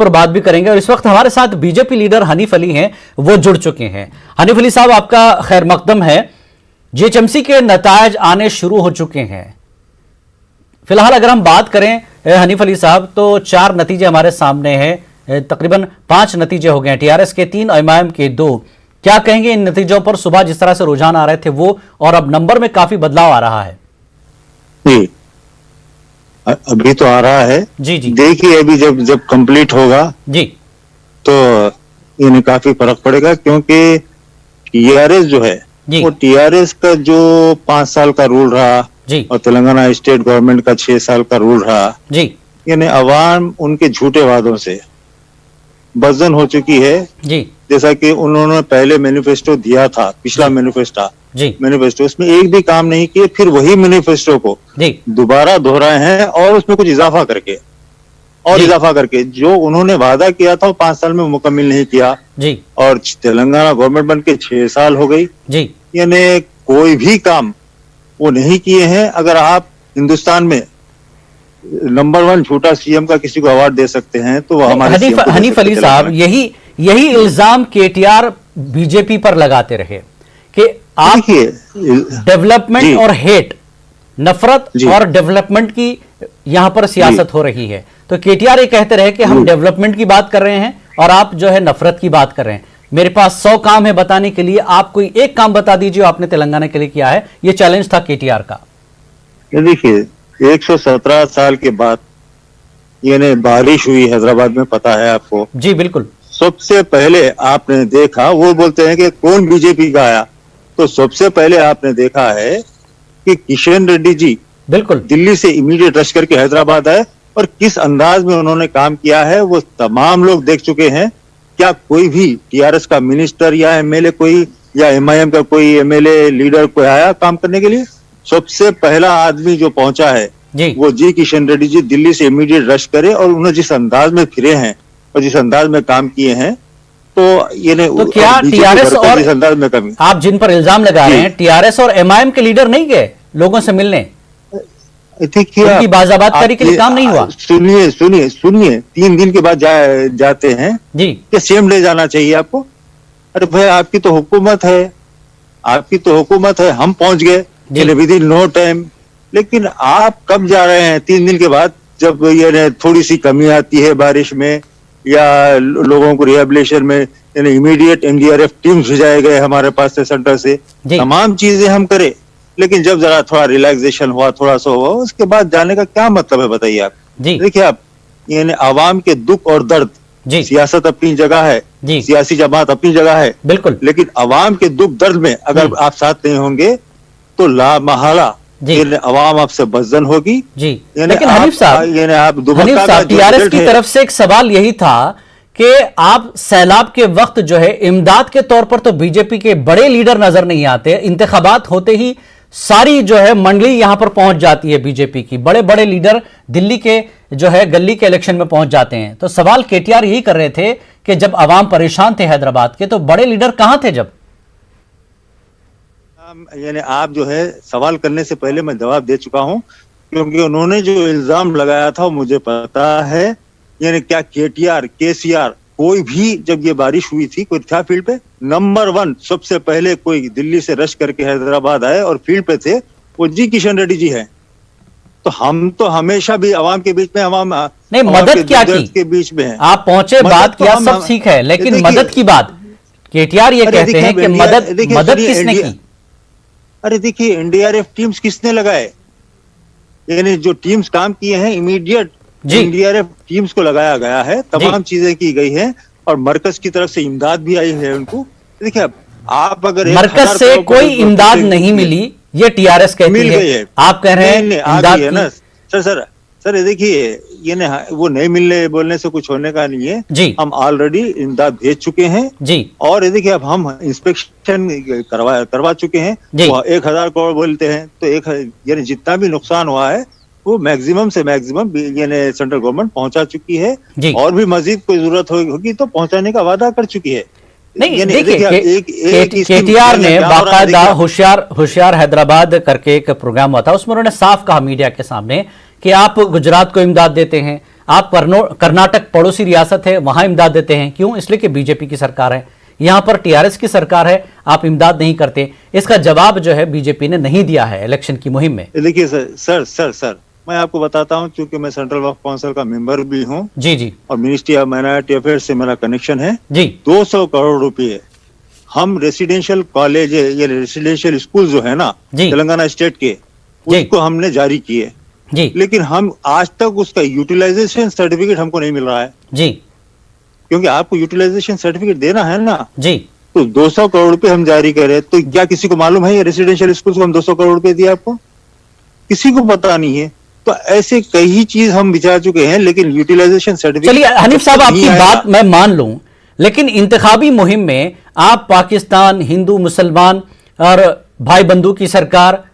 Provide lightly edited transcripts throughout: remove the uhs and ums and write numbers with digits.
पर बात भी करेंगे। और इस वक्त हमारे साथ बीजेपी लीडर हनीफ अली हैं, वो जुड़ चुके हैं। हनीफ अली साहब, आपका खैर मकदम है। जीएचएमसी के नतायज आने शुरू हो चुके हैं। फिलहाल अगर हम बात करें हनीफ अली साहब, तो 4 नतीजे हमारे सामने हैं। तकरीबन 5 नतीजे हो गए, टीआरएस के 3, एमआईएम के 2। क्या कहेंगे इन नतीजों पर? सुबह जिस तरह से रुझान आ रहे थे वो, और अब नंबर में काफी बदलाव आ रहा है। जी, अभी तो आ रहा है। जी जी, देखिए अभी जब कंप्लीट होगा जी, तो इन्हें काफी फर्क पड़ेगा, क्योंकि टीआरएस जो है जी, वो टीआरएस का जो 5 साल का रूल रहा जी, और तेलंगाना स्टेट गवर्नमेंट का 6 साल का रूल रहा, जी, यानी अवाम उनके झूठे वादों से बदजन हो चुकी है। जी, जैसा कि उन्होंने पहले मैनिफेस्टो दिया था, पिछला मैनिफेस्टो, उसमें एक भी काम नहीं किए, फिर वही मैनिफेस्टो को जी, दोबारा दोहराए हैं और उसमें कुछ इजाफा करके जो उन्होंने वादा किया था वो 5 साल में मुकम्मल नहीं किया। जी, और तेलंगाना गवर्नमेंट बन के 6 साल हो गई, जी, यानी कोई भी काम वो नहीं किए हैं। अगर आप हिंदुस्तान में नंबर 1 झूठा सीएम का किसी को अवार्ड दे सकते हैं तो वो हमारे सीएम को दे हनीफ सकते अली हैं। साहब, यही इल्जाम केटीआर बीजेपी पर लगाते रहे कि आप देखिए डेवलपमेंट और हेट, नफरत जी, और डेवलपमेंट की यहां पर सियासत हो रही है। तो केटीआर ये कहते रहे कि हम डेवलपमेंट की बात कर रहे हैं और आप जो है नफरत की बात कर रहे हैं। मेरे पास 100 काम है बताने के लिए, आप कोई एक काम बता दीजिए आपने तेलंगाना के लिए किया है। ये चैलेंज था केटीआर का। देखिए 117 साल के बाद यानी बारिश हुई हैदराबाद में, पता है आपको? जी बिल्कुल। सबसे पहले आपने देखा, वो बोलते हैं कि कौन बीजेपी का आया, तो सबसे पहले आपने देखा है कि किशन रेड्डी जी बिल्कुल दिल्ली से इमीडिएट रश करके हैदराबाद आए और किस अंदाज में उन्होंने काम किया है वो तमाम लोग देख चुके हैं। क्या कोई भी टीआरएस का मिनिस्टर या एमएलए कोई या एमआईएम का कोई एमएलए लीडर कोई आया काम करने के लिए? सबसे पहला आदमी जो पहुंचा है जी, वो जी किशन रेड्डी जी दिल्ली से इमीडिएट रश करे, और उन्होंने जिस अंदाज में फिरे हैं और जिस अंदाज में काम किए हैं, तो ये तो क्या टीआरएस और जिस अंदाज में कमी, आप जिन पर इल्जाम लगा रहे हैं, टीआरएस और एमआईएम के लीडर नहीं गए लोगों से मिलने? उनकी बाजाबातकारी के लिए काम नहीं हुआ? सुनिए 3 दिन के बाद जाते हैं जी, कि सेम डे जाना चाहिए आपको? अरे भाई आपकी तो हुकूमत है, हम पहुंच गए विद इन नो टाइम। लेकिन आप कब जा रहे हैं 3 दिन के बाद, जब ये थोड़ी सी कमी आती है बारिश में या लोगों को रिहेबिलिटेशन में, यानी इमीडिएट एनडीआरएफ टीम्स भेजाए गए हमारे पास से, सेंटर से, तमाम चीजें हम करे। लेकिन जब जरा थोड़ा रिलैक्सेशन हुआ, थोड़ा सा हुआ, उसके बाद जाने का क्या मतलब है बताइए आप? देखिए आप, यानी आवाम के दुख और दर्द, सियासत अपनी जगह है, सियासी जमात अपनी जगह है बिल्कुल, लेकिन आवाम के दुख दर्द में अगर आप साथ नहीं होंगे तो ला महाला अवाम आपसे बदजन होगी। जी, लेकिन हनीफ साहब, टीआरएस की तरफ से एक सवाल यही था कि आप सैलाब के वक्त जो है इमदाद के तौर पर तो बीजेपी के बड़े लीडर नजर नहीं आते, इंतखाबात होते ही सारी जो है मंडली यहां पर पहुंच जाती है बीजेपी की, बड़े बड़े लीडर दिल्ली के जो है गली के इलेक्शन में पहुंच जाते हैं। तो सवाल केटीआर यही कर रहे थे कि जब अवाम परेशान थे हैदराबाद के, तो बड़े लीडर कहां थे जब? यानी आप जो है सवाल करने से पहले मैं जवाब दे चुका हूं, क्योंकि उन्होंने जो इल्जाम लगाया था मुझे पता है। यानी क्या केटीआर, केसीआर, कोई भी जब ये बारिश हुई थी कोई था फील्ड पे? नंबर 1 सबसे पहले कोई दिल्ली से रश करके हैदराबाद आए और फील्ड पे थे, वो जी किशन रेड्डी जी है। तो हम तो हमेशा भी आवाम के बीच में, आवाम नहीं, मदद क्या की के बीच में है। आप पहुंचे, बात किया, सब ठीक है, लेकिन मदद की बात केटीआर ये कहते हैं कि मदद किसने की? अरे देखिए एनडीआरएफ टीम्स किसने लगाए? यानी जो टीम्स काम किए हैं इमीडिएट एनडीआरएफ टीम्स को लगाया गया है, तमाम चीजें की गई हैं और मरकज की तरफ से इमदाद भी आई है उनको। देखिए आप अगर मरकज से कोई इमदाद नहीं मिली ये टीआरएस कहती है, आप कह रहे हैं इमदाद है ना? सर देखिए ये वो नहीं मिलने बोलने से कुछ होने का नहीं है जी। हम ऑलरेडी इमदाद भेज चुके हैं जी, और ये देखिए अब हम इंस्पेक्शन करवा चुके हैं। 1000 करोड़ बोलते हैं तो यानी जितना भी नुकसान हुआ है वो मैक्सिमम से मैक्सिमम यानी सेंट्रल गवर्नमेंट पहुंचा चुकी है, और भी मजीद कोई जरूरत होगी तो पहुंचाने का वादा कर चुकी है। नहीं देखिए, केटीआर ने बाकायदा होशियार हैदराबाद करके एक प्रोग्राम हुआ था, उसमें उन्होंने साफ कहा मीडिया के सामने कि आप गुजरात को इमदाद देते हैं, आप कर्नाटक पड़ोसी रियासत है, वहां इमदाद देते हैं, क्यों? इसलिए कि बीजेपी की सरकार है। यहां पर टीआरएस की सरकार है, आप इमदाद नहीं करते। इसका जवाब जो है बीजेपी ने नहीं दिया है इलेक्शन की मुहिम में। देखिए सर, मैं आपको बताता हूँ, क्योंकि मैं सेंट्रल वक्फ काउंसिल का मेंबर भी हूँ जी जी, और मिनिस्ट्री ऑफ माइनॉरिटी अफेयर्स से मेरा कनेक्शन है जी 200 करोड़ रुपए हम रेसिडेंशियल कॉलेज या रेसिडेंशियल स्कूल जो है ना जी। तेलंगाना स्टेट के, जी। उसको हमने जारी किए, जी लेकिन हम आज तक उसका यूटिलाइजेशन सर्टिफिकेट हमको नहीं मिल रहा है। जी क्योंकि आपको यूटिलाइजेशन सर्टिफिकेट देना है ना, जी, तो 200 करोड़ रुपए हम जारी करें, तो क्या किसी को मालूम है ये रेसिडेंशियल स्कूल को हम 200 करोड़ रुपए दिए आपको? किसी को पता नहीं है। तो ऐसे कई चीज हम विचार चुके हैं, लेकिन यूटिलाइजेशन सर्टिफिकेट। चलिए हनीफ साहब, आपकी बात मैं मान लूं, लेकिन इंतखाबी मुहिम में आप पाकिस्तान, हिंदू मुसलमान और भाई बंधु की सरकार,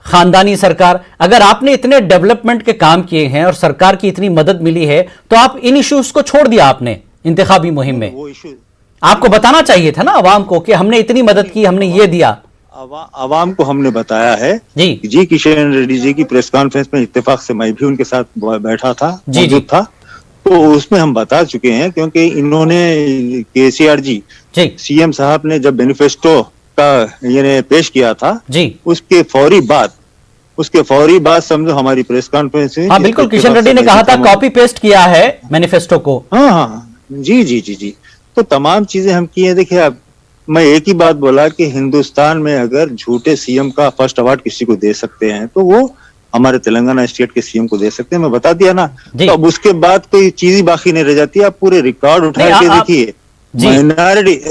खानदानी सरकार, अगर आपने इतने डेवलपमेंट के काम किए हैं और सरकार की इतनी मदद मिली है, तो आप इन इश्यूज को छोड़ दिया आपने इंतखाबी मुहिम में। वो इशू आपको बताना चाहिए था ना आवाम को कि हमने इतनी मदद की, हमने ये दिया। आवाम को हमने बताया है। जी किशन रेड्डी जी की प्रेस कॉन्फ्रेंस में इत्तेफाक से मैं भी उनके साथ बैठा था, मौजूद था, तो उसमें हम बता चुके हैं, क्योंकि इन्होंने केसीआर जी सीएम साहब ने जब मैनिफेस्टो का ये पेश किया था जी, उसके फौरी बाद समझो हमारी प्रेस कॉन्फ्रेंस हुई। हाँ बिल्कुल, किशन रेड्डी ने कहा था कॉपी पेस्ट किया है मैनिफेस्टो को। हाँ, जी, तो तमाम चीजें हम की हैं। देखिए अब मैं एक ही बात बोला कि हिंदुस्तान में अगर झूठे सीएम का फर्स्ट अवार्ड किसी को दे सकते हैं, तो वो हमारे तेलंगाना स्टेट के सीएम को दे सकते हैं। मैं बता दिया ना, तो अब उसके बाद कोई चीज ही बाकी नहीं रह जाती। आप पूरे रिकॉर्ड उठा के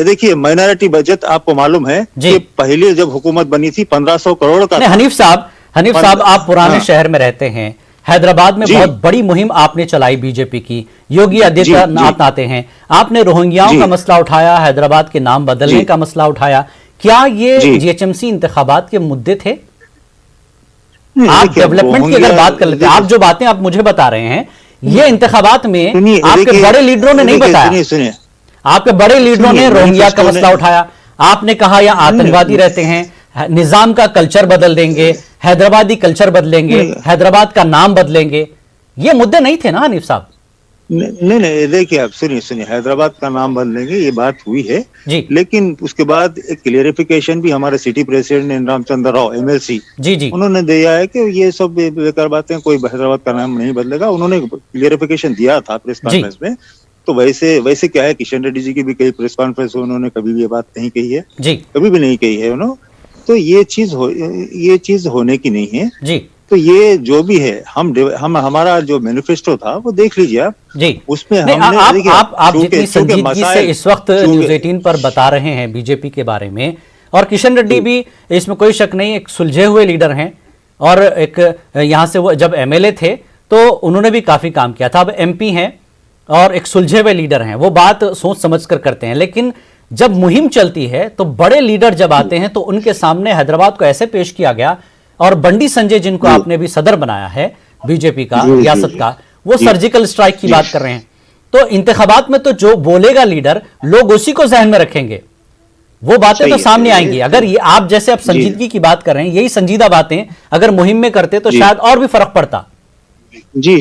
देखिए। माइनॉरिटी बजट आपको मालूम है कि पहले जब हुकूमत बनी थी 1500 करोड़ का। हनीफ साहब आप पुराने शहर में रहते हैं, हैदराबाद में बहुत बड़ी मुहिम आपने चलाई बीजेपी की, योगी आदित्यनाथ आते हैं, आपने रोहिंग्याओं का मसला उठाया, हैदराबाद के नाम बदलने का मसला उठाया। क्या ये जीएचएमसी इंतखाबात के मुद्दे थे? आप डेवलपमेंट की अगर बात कर लेते हैं, आप जो बातें आप मुझे बता रहे हैं, ये इंतखाबात में आपके बड़े लीडरों ने नहीं बताया। आपके बड़े लीडरों ने रोहिंग्या का मसला उठाया, आपने कहा यहाँ आतंकवादी रहते हैं, निजाम का कल्चर बदल देंगे, हैदराबादी कल्चर बदलेंगे, हैदराबाद का नाम बदलेंगे। ये मुद्दे नहीं थे ना हनीफ साहब? नहीं, देखिए आप सुनिए, हैदराबाद का नाम बदलेंगे ये बात हुई है जी, लेकिन उसके बाद एक क्लियरिफिकेशन भी हमारे city president Ramchandra Rao MLC ji उन्होंने दिया है कि ये सब बेकार बातें, कोई हैदराबाद का नाम नहीं बदलेगा। उन्होंने क्लियरिफिकेशन दिया था प्रेस कॉन्फ्रेंस में। तो वैसे क्या है, किशन रेड्डी जी की भी कई प्रेस कॉन्फ्रेंस उन्होंने कभी भी ये बात नहीं कही है जी, कभी भी नहीं कही है उन्होंने। तो ये चीज होने की नहीं है जी। तो ये जो भी है, हम हमारा जो मैनिफेस्टो था वो देख लीजिए आप जी, उसमें हमने आप जितनी संजीदगी से इस वक्त न्यूज़ 18 पर बता रहे हैं बीजेपी के बारे में, और किशन रेड्डी भी, इसमें कोई शक नहीं, एक सुलझे हुए लीडर हैं, और एक यहाँ से वो जब एमएलए थे तो उन्होंने भी काफी काम किया था, अब एमपी हैं और एक सुलझे हुए लीडर हैं, वो बात सोच समझ कर करते हैं। लेकिन जब मुहिम चलती है तो बड़े लीडर जब आते हैं तो उनके सामने हैदराबाद को ऐसे पेश किया गया, और बंडी संजय जिनको आपने भी सदर बनाया है बीजेपी का, रियासत का, वो सर्जिकल स्ट्राइक की बात कर रहे हैं। तो इंतखाबात में तो जो बोलेगा लीडर, लोग उसी को जहन में रखेंगे, वो बातें तो सामने आएंगी। अगर ये आप जैसे आप संजीदगी की बात कर रहे हैं, यही संजीदा बातें अगर मुहिम में करते तो शायद और भी फर्क पड़ता। जी,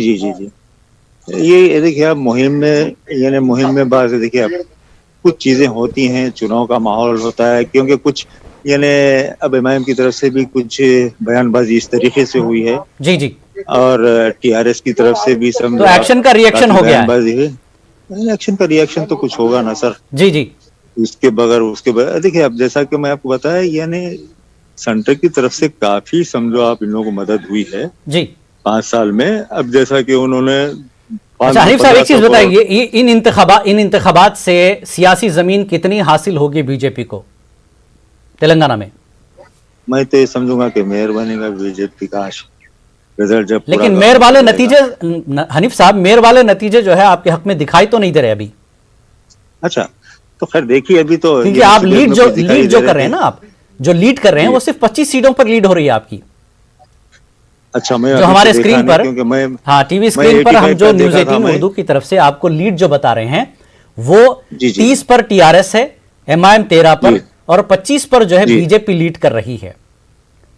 ये देखिए आप मुहिम में बात देखिए, आप कुछ चीजें होती हैं, चुनाव का माहौल होता है, क्योंकि कुछ अब एमआईएम की तरफ से भी कुछ बयानबाजी इस तरीके से हुई है जी, और टीआरएस की तरफ से भी सब तो एक्शन का रिएक्शन हो गया है। एक्शन का रिएक्शन तो कुछ होगा ना सर जी। उसके बगैर देखिए, अब जैसा कि मैं आपको बताया, सेंटर की तरफ से काफी समझो आप इन लोगों को मदद हुई है जी 5 साल में। अब जैसा कि उन्होंने हनीफ साहब एक चीज बताइए, इन इंतखाबात से सियासी जमीन कितनी हासिल होगी बीजेपी को तेलंगाना में? मैं तो ये समझूंगा कि मेयर बनेगा बीजेपी का रिजल्ट जब। लेकिन मेयर वाले नतीजे हनीफ साहब, मेयर वाले नतीजे जो है आपके हक में दिखाई तो नहीं दे रहे अभी। अच्छा, तो खैर देखिए, अभी तो क्योंकि आप लीड जो कर रहे हैं ना, आप जो लीड कर रहे हैं वो सिर्फ 25 सीटों पर लीड हो रही है आपकी। अच्छा, मैं जो हमारे स्क्रीन पर, हाँ टीवी स्क्रीन पर हम जो न्यूज़ 18 उर्दू की तरफ से आपको लीड जो बता रहे हैं, वो 30 पर टीआरएस है, एमआईएम 13 पर, और 25 पर जो है बीजेपी लीड कर रही है।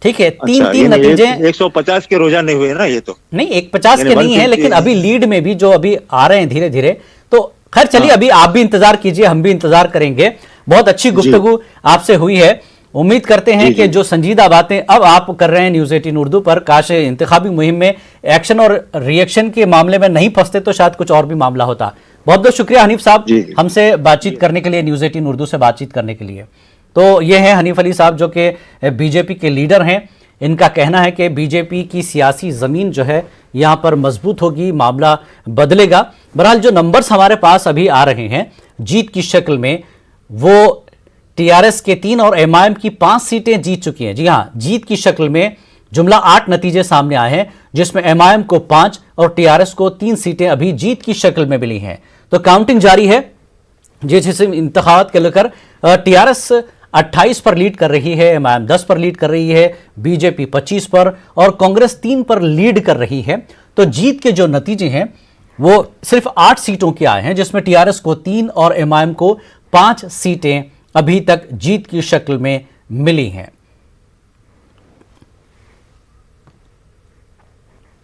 ठीक है, तीन अच्छा, तीन नतीजे 150 के रोजाने हुए ना ये तो। नहीं, 150 के नहीं है, लेकिन अभी लीड में भी जो अभी आ रहे हैं धीरे धीरे, तो खैर चलिए, अभी आप भी इंतजार कीजिए, हम भी इंतजार करेंगे। बहुत अच्छी गुफ्तगू आपसे हुई है। उम्मीद करते हैं कि जो संजीदा बातें अब आप कर रहे हैं न्यूज 18 उर्दू पर, काश इंतखाबी मुहिम में एक्शन और रिएक्शन के मामले में नहीं फंसते तो शायद कुछ और भी मामला होता। बहुत बहुत शुक्रिया हनीफ साहब हमसे बातचीत करने के लिए, न्यूज 18 उर्दू से बातचीत करने के लिए। तो ये हैं हनीफ अली साहब जो कि बीजेपी के लीडर हैं। इनका कहना है कि बीजेपी की सियासी ज़मीन जो है यहाँ पर मजबूत होगी, मामला बदलेगा। बहरहाल जो नंबर्स हमारे पास अभी आ रहे हैं जीत की शक्ल में, वो टीआरएस के 3 और एमआईएम की 5 सीटें जीत चुकी हैं। जी हाँ, जीत की शक्ल में जुमला 8 नतीजे सामने आए हैं, जिसमें एमआईएम को 5 और टीआरएस को 3 सीटें अभी जीत की शक्ल में मिली हैं। तो काउंटिंग जारी है। जैसे इंतखाबात के लेकर टीआरएस 28 पर लीड कर रही है, एमआईएम 10 पर लीड कर रही है, बीजेपी 25 पर और कांग्रेस 3 पर लीड कर रही है। तो जीत के जो नतीजे हैं वो सिर्फ 8 सीटों के आए हैं, जिसमें टीआरएस को 3 और एमआईएम को 5 सीटें अभी तक जीत की शक्ल में मिली हैं।